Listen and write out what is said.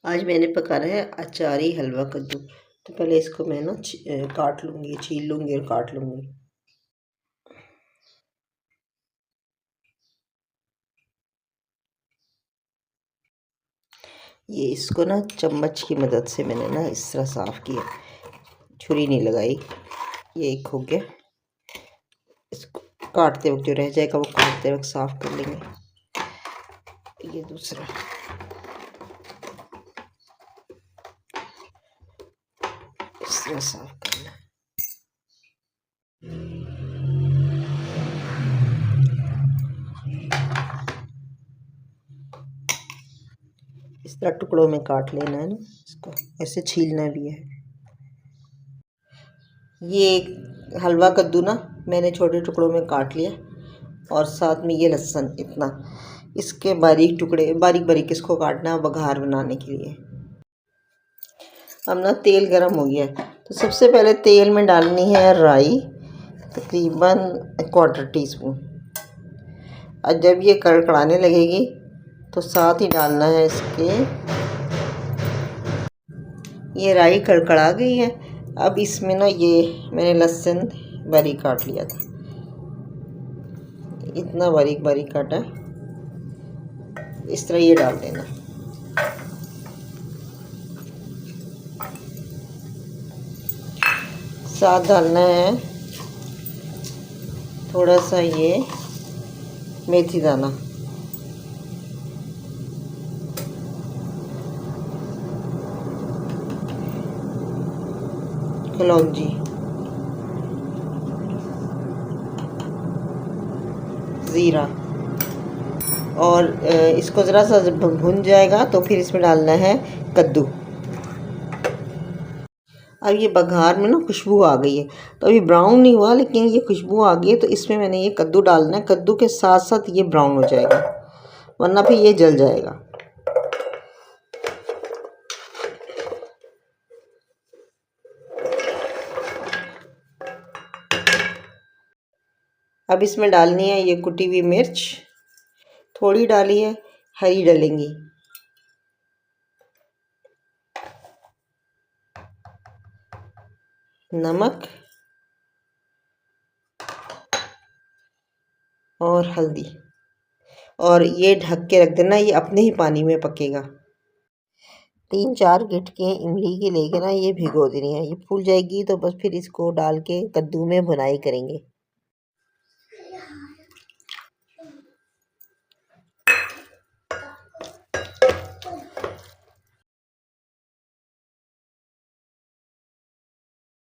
आज मैंने पकाना है अचारी हलवा कद्दू। तो पहले इसको मैं ना काट लूँगी, छील लूँगी और काट लूँगी। ये इसको ना चम्मच की मदद से मैंने ना इस तरह साफ़ किया, छुरी नहीं लगाई। ये एक हो गया। इसको काटते वक्त जो रह जाएगा वो काटते वक्त साफ़ कर लेंगे। ये दूसरा, इस तरह साफ़ करना। इस तरह टुकड़ों में काट लेना है ना, इसको ऐसे छीलना भी है। ये हलवा कद्दू ना मैंने छोटे टुकड़ों में काट लिया, और साथ में ये लहसुन इतना, इसके बारीक टुकड़े बारीक बारीक इसको काटना बघार बनाने के लिए। अब ना तेल गरम हो गया है, तो सबसे पहले तेल में डालनी है राई, तकरीबन 1/4 टीस्पून। और जब ये कड़कड़ाने लगेगी तो साथ ही डालना है इसके, ये राई कड़कड़ा गई है। अब इसमें ना ये मैंने लहसुन बारीक काट लिया था, इतना बारीक बारीक काटा, इस तरह ये डाल देना। साथ डालना है थोड़ा सा ये मेथी दाना, कलौंजी, ज़ीरा, और इसको ज़रा सा जब भुन जाएगा तो फिर इसमें डालना है कद्दू। अब ये बघार में ना खुशबू आ गई है, तो अभी ब्राउन नहीं हुआ लेकिन ये खुशबू आ गई है, तो इसमें मैंने ये कद्दू डालना है। कद्दू के साथ साथ ये ब्राउन हो जाएगा, वरना फिर ये जल जाएगा। अब इसमें डालनी है ये कुटी हुई मिर्च, थोड़ी डाली है, हरी डालेंगी। नमक और हल्दी, और ये ढक के रख देना, ये अपने ही पानी में पकेगा। 3-4 गिटके इमली के लेके ना ये भिगो देनी है, ये फूल जाएगी तो बस फिर इसको डाल के कद्दू में भुनाई करेंगे।